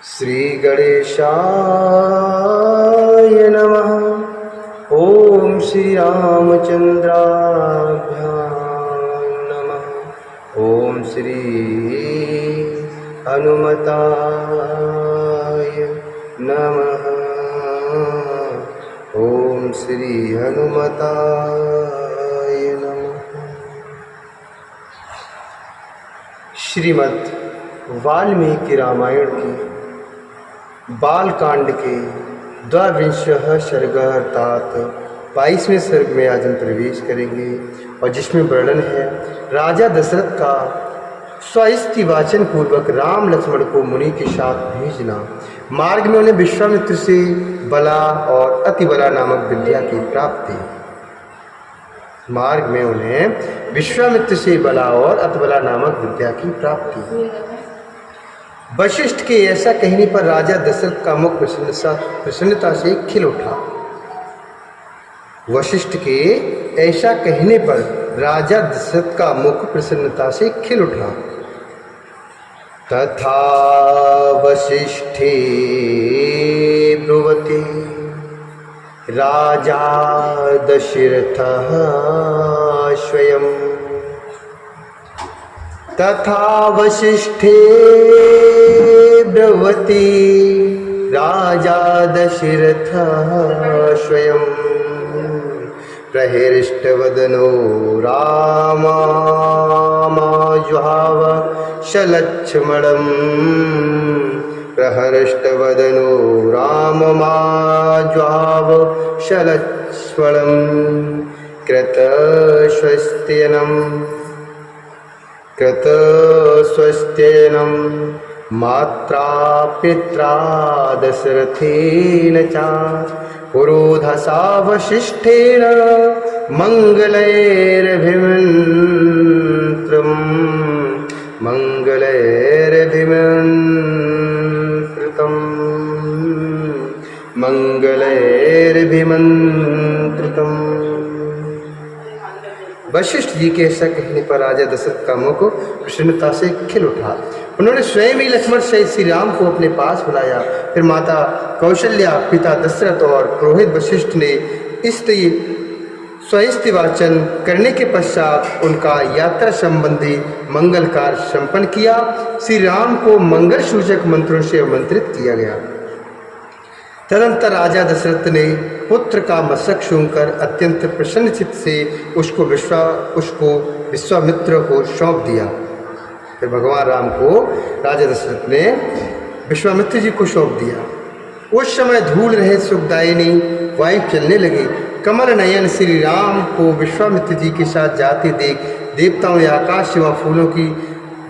श्री गणेशाय नमः। ओम श्री रामचंद्राभ्यां नमः। ओम श्री हनुमताय नमः। ओम श्री हनुमताय नमः। श्रीमद् वाल्मीकि रामायण की बालकांड के 22वां सर्ग अर्थात 22वें सर्ग में आज हम प्रवेश करेंगे और जिसमें वर्णन है राजा दशरथ का स्वस्ति वाचन पूर्वक राम लक्ष्मण को मुनि के साथ भेजना, मार्ग में उन्हें विश्वामित्र से बला और अतिबला नामक विद्या की प्राप्ति। मार्ग में उन्हें विश्वामित्र से बला और अतिबला नामक विद्या की प्राप्ति। वशिष्ठ के ऐसा कहने पर राजा दशरथ का मुख प्रसन्नता से खिल उठा। वशिष्ठ के ऐसा कहने पर राजा दशरथ का मुख प्रसन्नता से खिल उठा। तथा वशिष्ठे ब्रुवते राजा दशरथः स्वयं। तथा वशिष्ठे ब्रुवते राजा दशरथः स्वयं। प्रहृष्टवदनो रामाजुहाव सलक्ष्मणम्। प्रहृष्टवदनो राममाजुहाव सलक्ष्मणम्। कृतस्वस्त्यनं मात्रा पित्रा दशरथेन च पुरोधसा वशिष्ठेन मंगलैरभिमन्त्रितम्। वशिष्ठ जी के ऐसा कहने पर राजा दशरथ का मुख प्रसन्नता से खिल उठा। उन्होंने स्वयं ही लक्ष्मण सहित श्री राम को अपने पास बुलाया। फिर माता कौशल्या, पिता दशरथ और पुरोहित वशिष्ठ ने स्वस्ति वाचन करने के पश्चात उनका यात्रा संबंधी मंगल कार्य संपन्न किया। श्री राम को मंगल सूचक मंत्रों से आमंत्रित किया गया। तदंतर राजा दशरथ ने पुत्र का मस्तक छूकर अत्यंत प्रसन्नचित्त से उसको विश्वामित्र को सौंप दिया। फिर भगवान राम को राजा दशरथ ने विश्वामित्र जी को सौंप दिया। उस समय धूल रहे सुखदायिनी वायु चलने लगी। कमल नयन श्री राम को विश्वामित्र जी के साथ जाते देख देवताओं ने आकाश से वहाँ फूलों की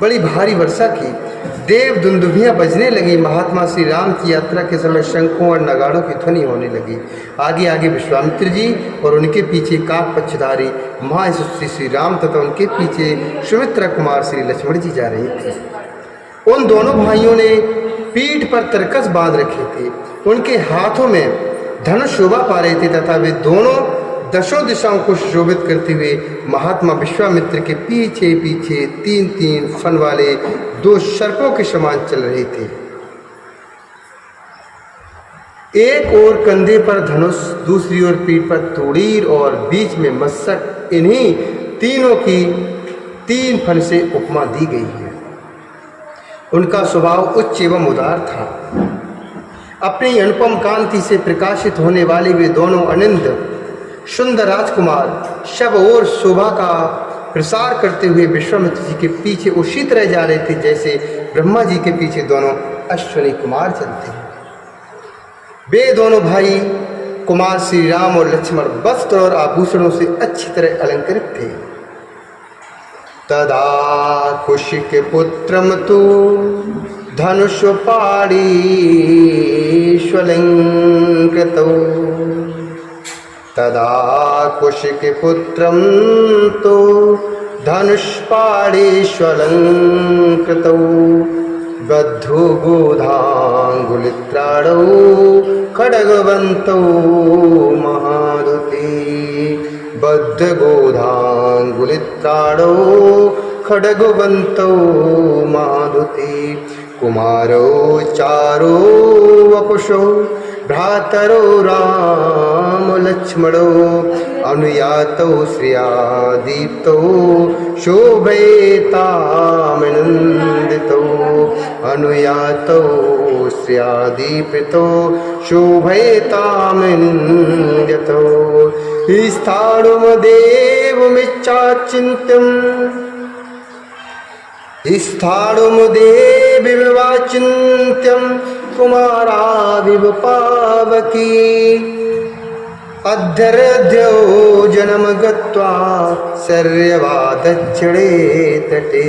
बड़ी भारी वर्षा की। देव दुंदुभियाँ बजने लगी। महात्मा श्री राम की यात्रा के समय शंखों और नगाड़ों की ध्वनि होने लगी। आगे आगे विश्वामित्र जी और उनके पीछे काक पक्षधारी महायशस्वी श्री राम तथा उनके पीछे सुमित्रा कुमार श्री लक्ष्मण जी जा रहे थे। उन दोनों भाइयों ने पीठ पर तरकस बांध रखे थे। उनके हाथों में धनुष शोभा पा रहे थे तथा वे दोनों दशों दिशाओं को शोभित करते हुए महात्मा विश्वामित्र के पीछे पीछे 3-3 फन वाले 2 सर्पों के समान चल रहे थे। एक ओर कंधे पर धनुष, दूसरी ओर पीठ पर तोड़ीर और बीच में मस्तक। इन्हीं तीनों की 3 फन से उपमा दी गई है। उनका स्वभाव उच्च एवं उदार था। अपनी अनुपम कांति से प्रकाशित होने वाले वे दोनों अनंत सुंदर राजकुमार सब और शोभा का प्रसार करते हुए विश्वामित्र जी के पीछे उसी तरह जा रहे थे जैसे ब्रह्मा जी के पीछे दोनों अश्विनी कुमार चलते हैं। वे दोनों भाई कुमार श्री राम और लक्ष्मण वस्त्र और आभूषणों से अच्छी तरह अलंकृत थे। तदा कुशिक पुत्रम तु धनुष्पाणीष्वलंकृतौ। तदा कुशिकपुत्रं तो धनुष्पाणीष्वलंकृतौ। बद्धो गोधांगुलित्राणौ खड्गवन्तौ महादुते। बद्धगोधांगुलित्राणौ खड्गवन्तौ महादुते। कुमारो चारो वपुषो भ्रातरो राम लक्ष्मणो अनुयातौ श्रिया दीप्तो शोभेतामनन्दितो अनुयातौ श्रिया दीप्तो शोभेतामनन्दितो स्थाणुमदेवमिच्छाचिन्त्यम् स्थाणुमुदेववाचिन्त्यं कुमाराविव पावकी अध्यरद्यो जन्म गत्वा शर्यवा दक्षिणे तटे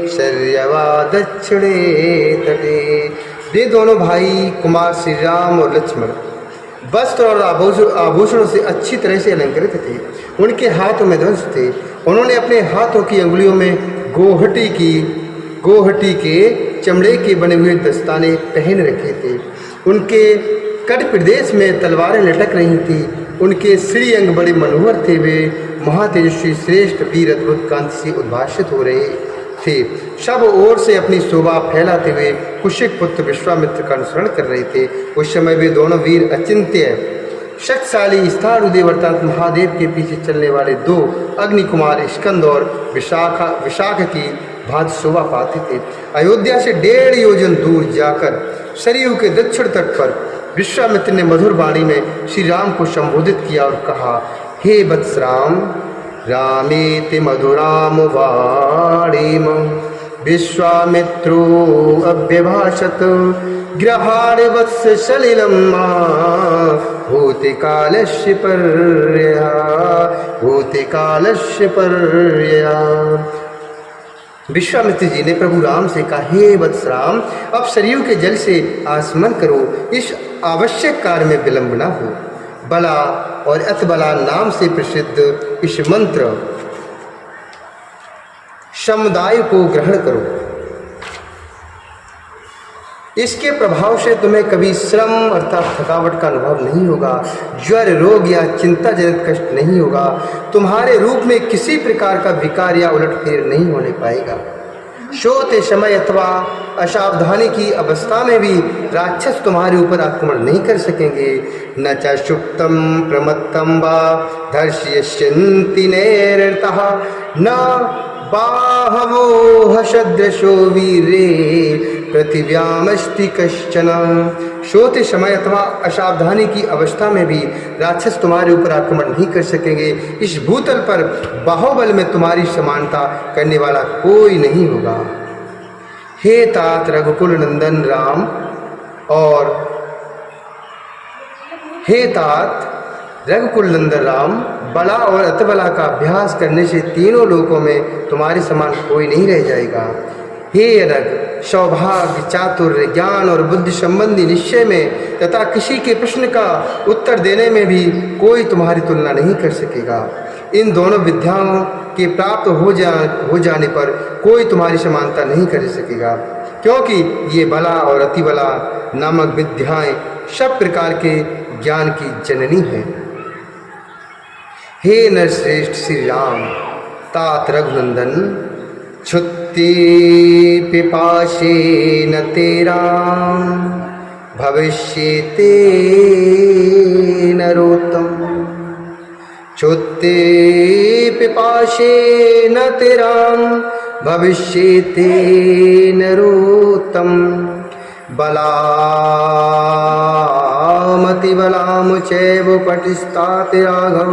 शर्यवा दक्षिणे तटे। ये दोनों भाई कुमार श्री राम और लक्ष्मण वस्त्र और आभूषणों से अच्छी तरह से अलंकृत थे। उनके हाथों में धनुष थे। उन्होंने अपने हाथों की अंगुलियों में गोहटी के चमड़े के बने हुए दस्ताने पहन रखे थे। उनके कट प्रदेश में तलवारें लटक रही थी। उनके श्री अंग बड़े मनोहर थे। वे महातेजस्वी श्रेष्ठ वीर अद्भुत कांति से उद्भाषित हो रहे थे। सब ओर से अपनी शोभा फैलाते हुए कुशिक पुत्र विश्वामित्र का अनुसरण कर रहे थे। उस समय वे दोनों वीर अचिंत्य शक्तिशाली स्थाणुदेव अर्थात महादेव के पीछे चलने वाले दो अग्नि कुमार स्कंद और विशाख की भांति शोभा पाते थे। अयोध्या से 1.5 योजन दूर जाकर सरयू के दक्षिण तट पर विश्वामित्र ने मधुर वाणी में श्री राम को संबोधित किया और कहा, हे वत्स राम, रामेति मधुराम वाणीम विश्वामित्रो अभ्यभाषत ग्रहाण वत्स सलिलम भूतिकालस्य पर्यया। विश्वामित्र जी ने प्रभु राम से कहा, हे वत्स राम, अब सरयू के जल से आसमन करो। इस आवश्यक कार्य में विलंब न हो। बला और अतबला नाम से प्रसिद्ध इस मंत्र समुदाय को ग्रहण करो। इसके प्रभाव से तुम्हें कभी श्रम अर्थात थकावट का अनुभव नहीं होगा। ज्वर, रोग या चिंताजनक कष्ट नहीं होगा। तुम्हारे रूप में किसी प्रकार का विकार या उलटफेर नहीं होने पाएगा। सोते समय अथवा असावधानी की अवस्था में भी राक्षस तुम्हारे ऊपर आक्रमण नहीं कर सकेंगे। न च सुप्तम प्रमत्तम वा धर्ष्यन्ति नैरतः न बाहवो हसदृशो वीरे पृथिव्यामस्ति कश्चन। सोते समय अथवा असावधानी की अवस्था में भी राक्षस तुम्हारे ऊपर आक्रमण नहीं कर सकेंगे। इस भूतल पर बाहुबल में तुम्हारी समानता करने वाला कोई नहीं होगा। हे तात रघुकुल नंदन राम और हे तात रघुकुल नंदन राम, बला और अतबला का अभ्यास करने से तीनों लोकों में तुम्हारे समान कोई नहीं रह जाएगा। हे रघ, सौभाग्य, चातुर्य, ज्ञान और बुद्धि संबंधी निश्चय में तथा किसी के प्रश्न का उत्तर देने में भी कोई तुम्हारी तुलना नहीं कर सकेगा। इन दोनों विद्याओं के प्राप्त हो जाने पर कोई तुम्हारी समानता नहीं कर सकेगा, क्योंकि ये बला और अतिबला नामक विद्याएं सब प्रकार के ज्ञान की जननी हैं। हे नरश्रेष्ठ श्री राम, तात रघुनंदन, छुत्ति पिपाशे न तेरा भविष्यते नरोत्तम। छुत्ति पिपाशे न तेरा भविष्यते नरोत्तम। बलामतिबलाम चैव पटिस्तात राघव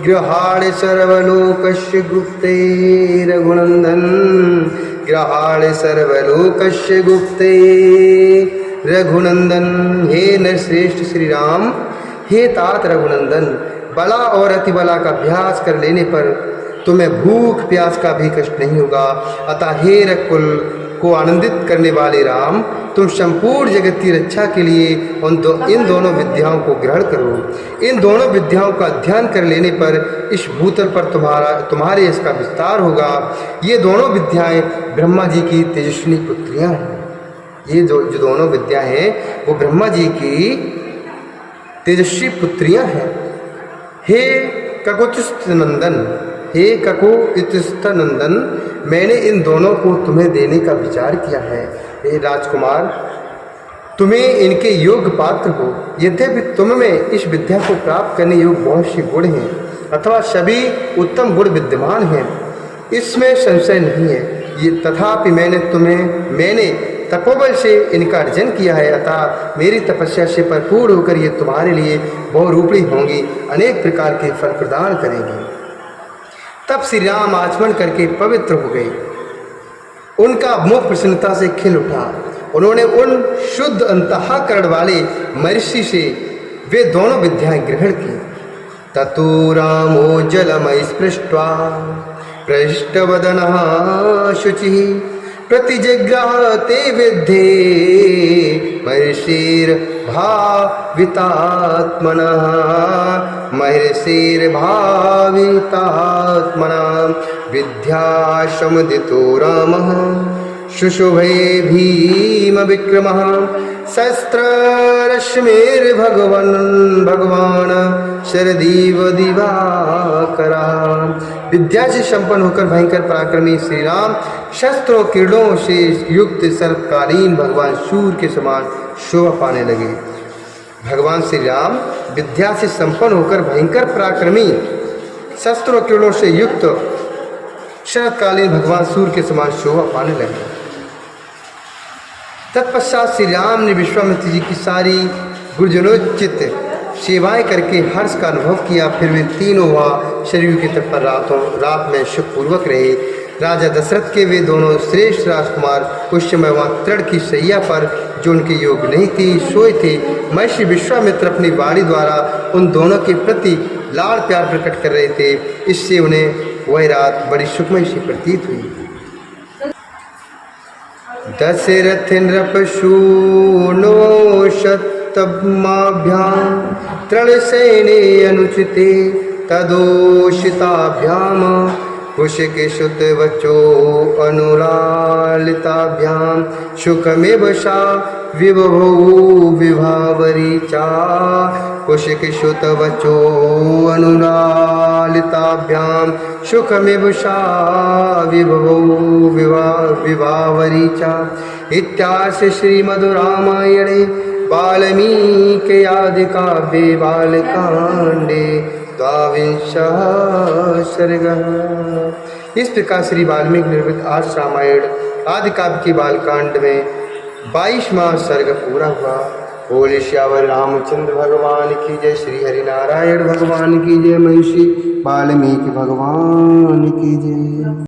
गृहाण सर्वलोकस्य गुप्ते रघुनंदन। गृहाण सर्वलोकस्य गुप्ते रघुनंदन। हे नरश्रेष्ठ श्री राम, हे तात रघुनंदन, बला और अतिबला का अभ्यास कर लेने पर तुम्हें भूख प्यास का भी कष्ट नहीं होगा। अतः हे रघुकुल को आनंदित करने वाले राम, तुम संपूर्ण जगत की रक्षा के लिए इन दोनों विद्याओं को ग्रहण करो। इन दोनों विद्याओं का अध्ययन कर लेने पर इस भूतल पर तुम्हारे इसका विस्तार होगा। ये दोनों विद्याएं ब्रह्मा जी की तेजस्विनी पुत्रियां हैं। ये जो दोनों विद्या हैं वो ब्रह्मा जी की तेजस्वी पुत्रियां हैं। हे ककुत्स्थ नंदन, हे ककुत्स्थ नंदन, मैंने इन दोनों को तुम्हें देने का विचार किया है। हे राजकुमार, तुम्हें इनके योग्य पात्र हो। यद्यपि तुम में इस विद्या को प्राप्त करने योग्य बहुत से गुण हैं, अथवा सभी उत्तम गुण विद्यमान हैं, इसमें संशय नहीं है। ये तथापि मैंने तपोबल से इनका अर्जन किया है, अतः मेरी तपस्या से परिपूर्ण होकर ये तुम्हारे लिए बहुरूपणी होंगी, अनेक प्रकार के फल प्रदान करेंगी। तब श्री राम आचमन करके पवित्र हो गए। उनका मुख प्रसन्नता से खिल उठा। उन्होंने उन शुद्ध अंतःकरण वाले महर्षि से वे दोनों विद्याएं ग्रहण की। ततो रामो जलमय स्पृष्ट्वा पृष्ठवदनः शुचिः प्रतिजग्राह ते विद्धे महर्षिर्भावितात्मनः विद्यासमुदितो रामः शुशुभे भीम विक्रमः भगवान शरदीव दिवाकरा। विद्या से संपन्न होकर भयंकर पराक्रमी श्री राम शस्त्रों किरणों से युक्त सर्वकालीन भगवान सूर्य के समान शोभा पाने लगे। भगवान श्री राम विद्या से संपन्न होकर भयंकर पराक्रमी शस्त्रों किरणों से युक्त शरतकालीन भगवान सूर्य के समान शोभा पाने लगे। तत्पश्चात श्री राम ने विश्वामित्र जी की सारी गुरुजनोचित सेवाएं करके हर्ष का अनुभव किया। फिर वे तीनों वहाँ शरीर के तट पर रात में सुखपूर्वक रहे। राजा दशरथ के वे दोनों श्रेष्ठ राजकुमार उस समय वहाँ तृण की शैया पर, जो उनके योग्य नहीं थी, सोए थे। महर्षि विश्वामित्र अपनी वाणी द्वारा उन दोनों के प्रति लाड़ प्यार प्रकट कर रहे थे। इससे उन्हें वह रात बड़ी सुखमय सी प्रतीत हुई। दशरथ नृप शूनो शतमाभ्यां तृणसेने अनुचिते तदोषिताभ्याम कुशिकसुत वचो अनुलालिताभ्यां शुकमेव सा विभवो विभावरी चा कुशिकसुत वचो अनुलालिताभ्यां शुकमेव सा विभवो विभावरी चा। इत्यार्ष श्रीमद् रामायणे वाल्मीकि आदि काव्ये बालकांडे द्वाविंशः सर्गः। इस प्रकार श्री वाल्मीकि निर्मित आर्ष रामायण आदि काव्य के बालकांड में 22वां सर्ग पूरा हुआ। बोले श्यावर रामचंद्र भगवान की जय, श्री हरि नारायण भगवान की जय, महिषी वाल्मीकि भगवान की जय।